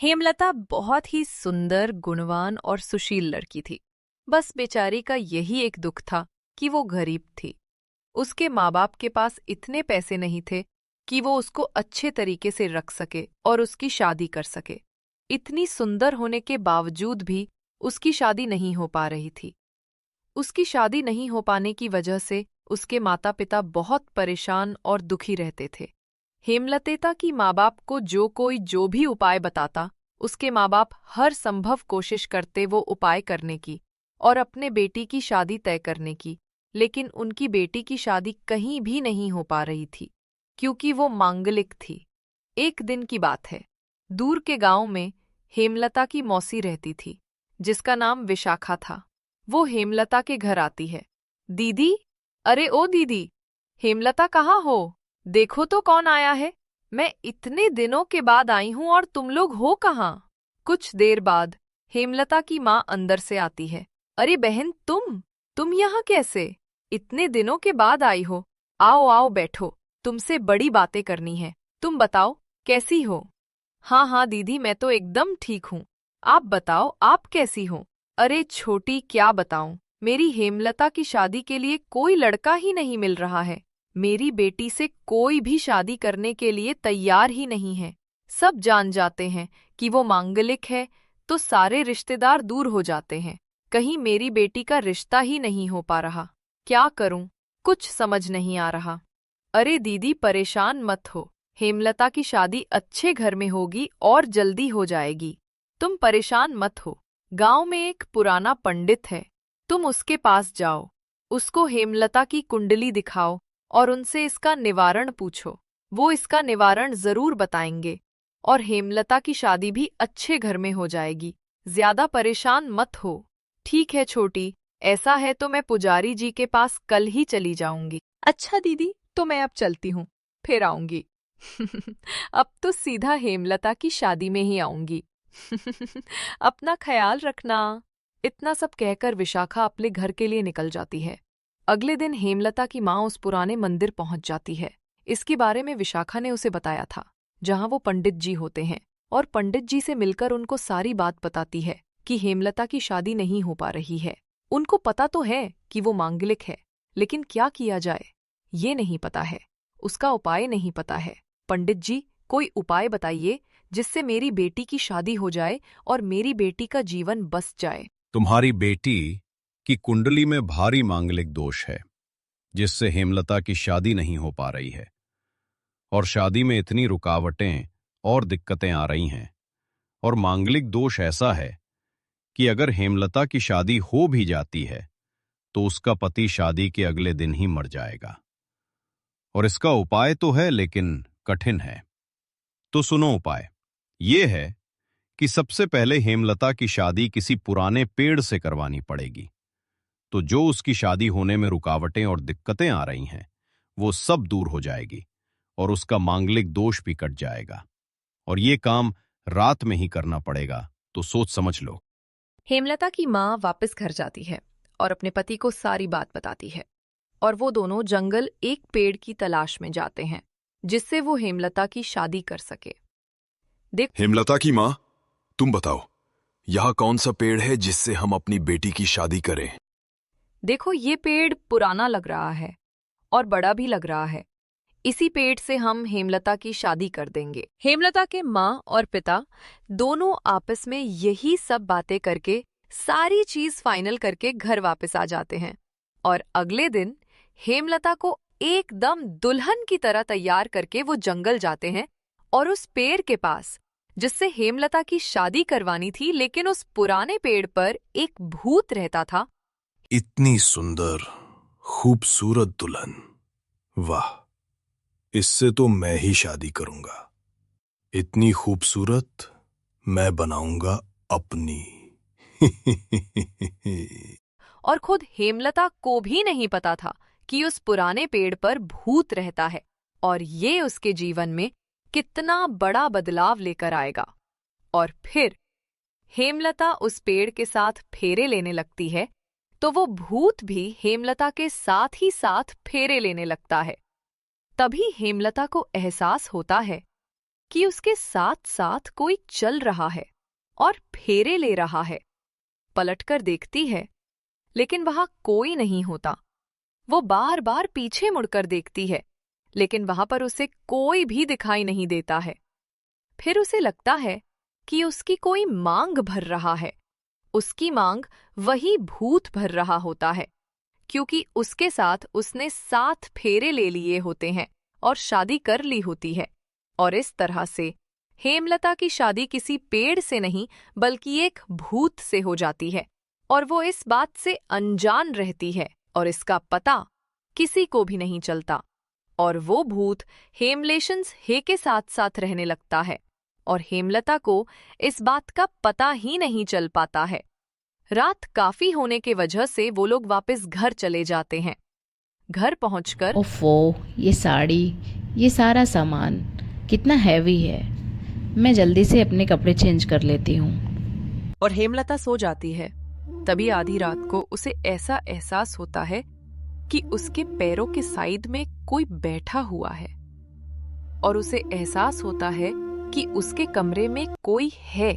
हेमलता बहुत ही सुंदर, गुणवान और सुशील लड़की थी। बस बेचारी का यही एक दुख था कि वो गरीब थी। उसके माँ बाप के पास इतने पैसे नहीं थे कि वो उसको अच्छे तरीके से रख सके और उसकी शादी कर सके। इतनी सुंदर होने के बावजूद भी उसकी शादी नहीं हो पा रही थी। उसकी शादी नहीं हो पाने की वजह से उसके माता पिता बहुत परेशान और दुखी रहते थे। हेमलता की माँ बाप को जो भी उपाय बताता, उसके माँ बाप हर संभव कोशिश करते वो उपाय करने की और अपने बेटी की शादी तय करने की, लेकिन उनकी बेटी की शादी कहीं भी नहीं हो पा रही थी क्योंकि वो मांगलिक थी। एक दिन की बात है, दूर के गांव में हेमलता की मौसी रहती थी, जिसका नाम विशाखा था। वो हेमलता के घर आती है। दीदी, अरे ओ दीदी, हेमलता कहाँ हो? देखो तो कौन आया है। मैं इतने दिनों के बाद आई हूं और तुम लोग हो कहाँ? कुछ देर बाद हेमलता की माँ अंदर से आती है। अरे बहन, तुम यहाँ कैसे? इतने दिनों के बाद आई हो। आओ आओ बैठो, तुमसे बड़ी बातें करनी है। तुम बताओ, कैसी हो? हाँ हाँ दीदी, मैं तो एकदम ठीक हूँ। आप बताओ, आप कैसी हो? अरे छोटी, क्या बताऊं, मेरी हेमलता की शादी के लिए कोई लड़का ही नहीं मिल रहा है। मेरी बेटी से कोई भी शादी करने के लिए तैयार ही नहीं है। सब जान जाते हैं कि वो मांगलिक है, तो सारे रिश्तेदार दूर हो जाते हैं। कहीं मेरी बेटी का रिश्ता ही नहीं हो पा रहा। क्या करूं? कुछ समझ नहीं आ रहा। अरे दीदी, परेशान मत हो। हेमलता की शादी अच्छे घर में होगी और जल्दी हो जाएगी। तुम परेशान मत हो। गांव में एक पुराना पंडित है, तुम उसके पास जाओ। उसको हेमलता की कुंडली दिखाओ और उनसे इसका निवारण पूछो। वो इसका निवारण जरूर बताएंगे और हेमलता की शादी भी अच्छे घर में हो जाएगी। ज्यादा परेशान मत हो। ठीक है छोटी, ऐसा है तो मैं पुजारी जी के पास कल ही चली जाऊंगी। अच्छा दीदी, तो मैं अब चलती हूँ, फिर आऊंगी। अब तो सीधा हेमलता की शादी में ही आऊंगी। अपना ख्याल रखना। इतना सब कहकर विशाखा अपने घर के लिए निकल जाती है। अगले दिन हेमलता की माँ उस पुराने मंदिर पहुंच जाती है। इसके बारे में विशाखा ने उसे बताया था, जहां वो पंडित जी होते हैं, और पंडित जी से मिलकर उनको सारी बात बताती है कि हेमलता की शादी नहीं हो पा रही है। उनको पता तो है कि वो मांगलिक है, लेकिन क्या किया जाए ये नहीं पता है। उसका उपाय नहीं पता है। पंडित जी, कोई उपाय बताइए जिससे मेरी बेटी की शादी हो जाए और मेरी बेटी का जीवन बस जाए। तुम्हारी बेटी की कुंडली में भारी मांगलिक दोष है, जिससे हेमलता की शादी नहीं हो पा रही है और शादी में इतनी रुकावटें और दिक्कतें आ रही हैं। और मांगलिक दोष ऐसा है कि अगर हेमलता की शादी हो भी जाती है तो उसका पति शादी के अगले दिन ही मर जाएगा। और इसका उपाय तो है, लेकिन कठिन है। तो सुनो उपाय। ये है कि सबसे पहले हेमलता की शादी किसी पुराने पेड़ से करवानी पड़ेगी। तो जो उसकी शादी होने में रुकावटें और दिक्कतें आ रही हैं, वो सब दूर हो जाएगी और उसका मांगलिक दोष भी कट जाएगा। और ये काम रात में ही करना पड़ेगा, तो सोच समझ लो। हेमलता की माँ वापस घर जाती है और अपने पति को सारी बात बताती है, और वो दोनों जंगल एक पेड़ की तलाश में जाते हैं जिससे वो हेमलता की शादी कर सके। हेमलता की माँ, तुम बताओ, यहाँ कौन सा पेड़ है जिससे हम अपनी बेटी की शादी करें? देखो, ये पेड़ पुराना लग रहा है और बड़ा भी लग रहा है। इसी पेड़ से हम हेमलता की शादी कर देंगे। हेमलता के माँ और पिता दोनों आपस में यही सब बातें करके सारी चीज फाइनल करके घर वापस आ जाते हैं, और अगले दिन हेमलता को एकदम दुल्हन की तरह तैयार करके वो जंगल जाते हैं और उस पेड़ के पास जिससे हेमलता की शादी करवानी थी, लेकिन उस पुराने पेड़ पर एक भूत रहता था। इतनी सुंदर, खूबसूरत दुल्हन, वाह! इससे तो मैं ही शादी करूंगा। इतनी खूबसूरत मैं बनाऊंगा अपनी। और खुद हेमलता को भी नहीं पता था कि उस पुराने पेड़ पर भूत रहता है और ये उसके जीवन में कितना बड़ा बदलाव लेकर आएगा। और फिर हेमलता उस पेड़ के साथ फेरे लेने लगती है, तो वो भूत भी हेमलता के साथ ही साथ फेरे लेने लगता है। तभी हेमलता को एहसास होता है कि उसके साथ साथ कोई चल रहा है और फेरे ले रहा है। पलटकर देखती है, लेकिन वहां कोई नहीं होता। वो बार बार पीछे मुड़कर देखती है, लेकिन वहां पर उसे कोई भी दिखाई नहीं देता है। फिर उसे लगता है कि उसकी कोई मांग भर रहा है। उसकी मांग वही भूत भर रहा होता है, क्योंकि उसके साथ उसने 7 फेरे ले लिए होते हैं और शादी कर ली होती है। और इस तरह से हेमलता की शादी किसी पेड़ से नहीं बल्कि एक भूत से हो जाती है, और वो इस बात से अनजान रहती है और इसका पता किसी को भी नहीं चलता। और वो भूत हेमलेशंस हे के साथ साथ रहने लगता है और हेमलता को इस बात का पता ही नहीं चल पाता है। रात काफी होने के वजह से वो लोग वापस घर चले जाते हैं। घर पहुंचकर ओफो, ये साड़ी, ये सारा सामान कितना हैवी है। मैं जल्दी से अपने कपड़े चेंज कर लेती हूँ। और हेमलता सो जाती है। तभी आधी रात को उसे ऐसा एहसास होता है कि उसके पैरों के साइड में कोई बैठा हुआ है, और उसे एहसास होता है कि उसके कमरे में कोई है।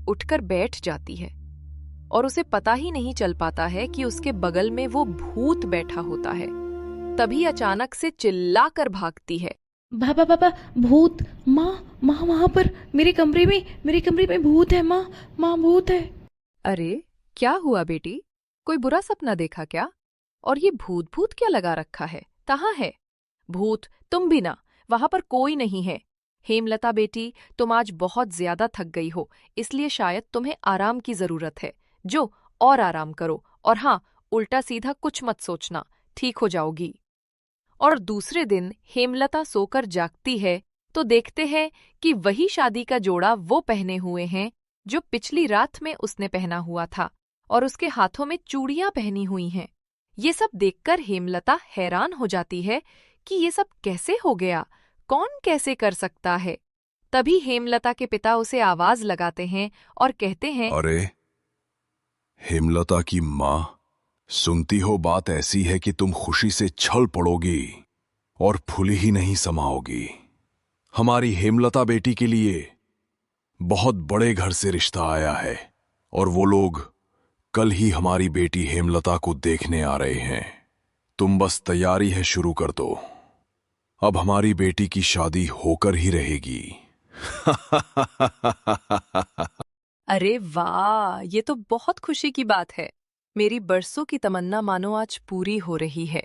उठकर बैठ जाती है और उसे पता ही नहीं चल पाता है कि उसके बगल में वो भूत बैठा होता है। तभी अचानक से चिल्लाकर भागती है, बाबा बाबा, भूत! माँ माँ, वहां पर मेरे कमरे में भूत है। माँ माँ, भूत है। अरे क्या हुआ बेटी, कोई बुरा सपना देखा क्या? और ये भूत भूत क्या लगा रखा है? कहाँ है भूत? तुम भी ना, वहां पर कोई नहीं है। हेमलता बेटी, तुम आज बहुत ज्यादा थक गई हो, इसलिए शायद तुम्हें आराम की जरूरत है। जो और आराम करो, और हाँ, उल्टा सीधा कुछ मत सोचना, ठीक हो जाओगी। और दूसरे दिन हेमलता सोकर जागती है तो देखते हैं कि वही शादी का जोड़ा वो पहने हुए हैं जो पिछली रात में उसने पहना हुआ था, और उसके हाथों में चूड़ियां पहनी हुई हैं। ये सब देखकर हेमलता हैरान हो जाती है कि ये सब कैसे हो गया, कौन कैसे कर सकता है। तभी हेमलता के पिता उसे आवाज लगाते हैं और कहते हैं, अरे हेमलता की माँ, सुनती हो बात ऐसी है कि तुम खुशी से छल पड़ोगी और फूली ही नहीं समाओगी। हमारी हेमलता बेटी के लिए बहुत बड़े घर से रिश्ता आया है, और वो लोग कल ही हमारी बेटी हेमलता को देखने आ रहे हैं। तुम बस तैयारी है शुरू कर दो। अब हमारी बेटी की शादी होकर ही रहेगी। अरे वाह, ये तो बहुत खुशी की बात है। मेरी बरसों की तमन्ना मानो आज पूरी हो रही है।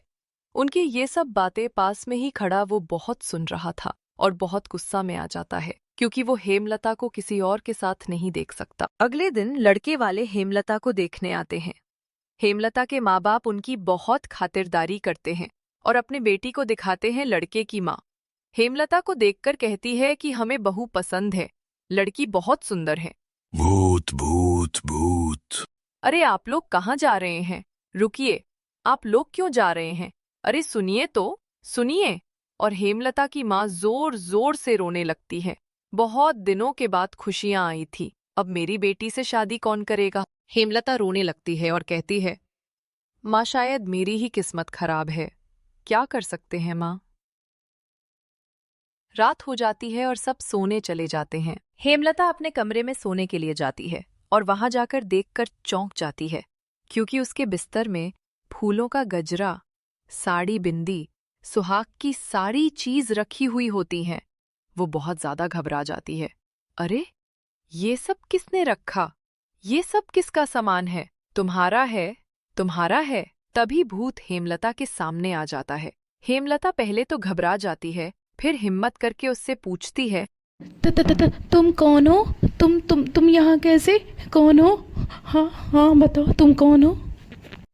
उनकी ये सब बातें पास में ही खड़ा वो बहुत सुन रहा था और बहुत गुस्सा में आ जाता है, क्योंकि वो हेमलता को किसी और के साथ नहीं देख सकता। अगले दिन लड़के वाले हेमलता को देखने आते हैं। हेमलता के माँ बाप उनकी बहुत खातिरदारी करते हैं और अपने बेटी को दिखाते हैं लड़के की माँ। हेमलता को देखकर कहती है कि हमें बहू पसंद है, लड़की बहुत सुंदर है। भूत भूत भूत। अरे आप लोग कहाँ जा रहे हैं? रुकिए, आप लोग क्यों जा रहे हैं? अरे सुनिए तो, सुनिए। और हेमलता की माँ जोर जोर से रोने लगती है। बहुत दिनों के बाद खुशियां आई थी, अब मेरी बेटी से शादी कौन करेगा? हेमलता रोने लगती है और कहती है, माँ शायद मेरी ही किस्मत खराब है, क्या कर सकते हैं माँ? रात हो जाती है और सब सोने चले जाते हैं। हेमलता अपने कमरे में सोने के लिए जाती है और वहां जाकर देखकर चौंक जाती है, क्योंकि उसके बिस्तर में फूलों का गजरा, साड़ी, बिंदी, सुहाग की सारी चीज रखी हुई होती हैं। वो बहुत ज्यादा घबरा जाती है। अरे ये सब किसने रखा? ये सब किसका सामान है? तुम्हारा है, तुम्हारा है। तभी भूत हेमलता के सामने आ जाता है। हेमलता पहले तो घबरा जाती है, फिर हिम्मत करके उससे पूछती है, तुम कौन हो? तुम यहाँ कैसे? कौन हो? हाँ हाँ, बताओ, तुम कौन हो?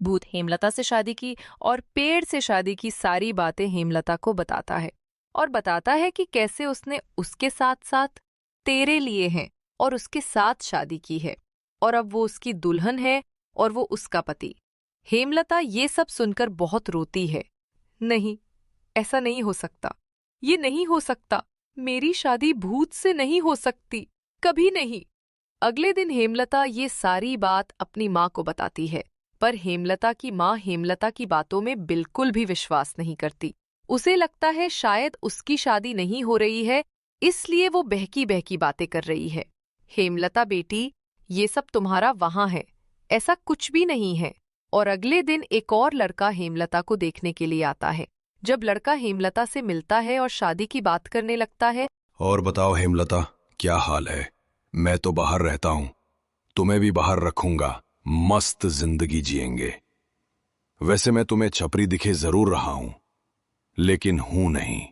भूत हेमलता से शादी की और पेड़ से शादी की सारी बातें हेमलता को बताता है, और बताता है कि कैसे उसने उसके साथ साथ तेरे लिए हैं और उसके साथ शादी की है, और अब वो उसकी दुल्हन है और वो उसका पति। हेमलता ये सब सुनकर बहुत रोती है। नहीं, ऐसा नहीं हो सकता, ये नहीं हो सकता, मेरी शादी भूत से नहीं हो सकती, कभी नहीं। अगले दिन हेमलता ये सारी बात अपनी माँ को बताती है, पर हेमलता की माँ हेमलता की बातों में बिल्कुल भी विश्वास नहीं करती। उसे लगता है शायद उसकी शादी नहीं हो रही है इसलिए वो बहकी बहकी बातें कर रही है। हेमलता बेटी, ये सब तुम्हारा वहां है, ऐसा कुछ भी नहीं है। और अगले दिन एक और लड़का हेमलता को देखने के लिए आता है। जब लड़का हेमलता से मिलता है और शादी की बात करने लगता है। और बताओ हेमलता, क्या हाल है? मैं तो बाहर रहता हूं, तुम्हें भी बाहर रखूंगा, मस्त जिंदगी जिएंगे। वैसे मैं तुम्हें छपरी दिखे जरूर रहा हूं, लेकिन हूं नहीं।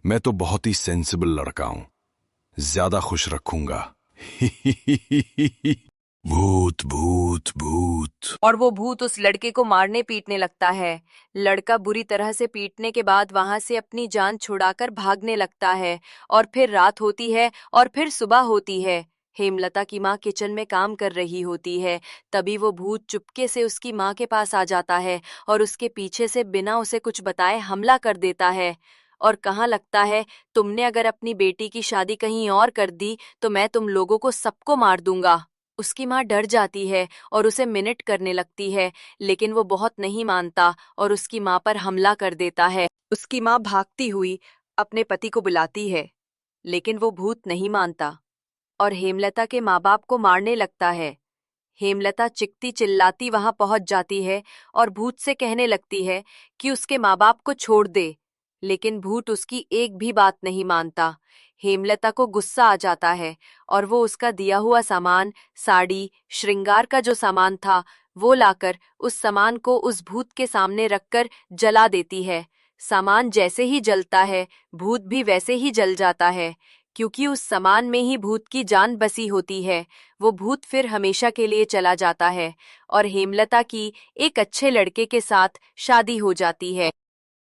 मैं तो बहुत ही सेंसिबल लड़का हूं, ज्यादा खुश रखूंगा। भूत भूत भूत। और वो भूत उस लड़के को मारने पीटने लगता है। लड़का बुरी तरह से पीटने के बाद वहां से अपनी जान छुड़ाकर भागने लगता है। और फिर रात होती है और फिर सुबह होती है। हेमलता की माँ किचन में काम कर रही होती है। तभी वो भूत चुपके से उसकी माँ के पास आ जाता है और उसके पीछे से बिना उसे कुछ बताए हमला कर देता है और कहाँ लगता है, तुमने अगर अपनी बेटी की शादी कहीं और कर दी तो मैं तुम लोगों को सबको मार दूंगा। उसकी माँ डर जाती है और उसे मिनट करने लगती है, लेकिन वो बहुत नहीं मानता और उसकी माँ पर हमला कर देता है। उसकी माँ भागती हुई अपने पति को बुलाती है, लेकिन वो भूत नहीं मानता और हेमलता के माँ बाप को मारने लगता है। हेमलता चिकती चिल्लाती वहां पहुंच जाती है और भूत से कहने लगती है कि उसके माँ बाप को छोड़ दे, लेकिन भूत उसकी एक भी बात नहीं मानता। हेमलता को गुस्सा आ जाता है और वो उसका दिया हुआ सामान, साड़ी, श्रृंगार का जो सामान था, वो लाकर उस सामान को उस भूत के सामने रखकर जला देती है। सामान जैसे ही जलता है, भूत भी वैसे ही जल जाता है, क्योंकि उस सामान में ही भूत की जान बसी होती है। वो भूत फिर हमेशा के लिए चला जाता है और हेमलता की एक अच्छे लड़के के साथ शादी हो जाती है।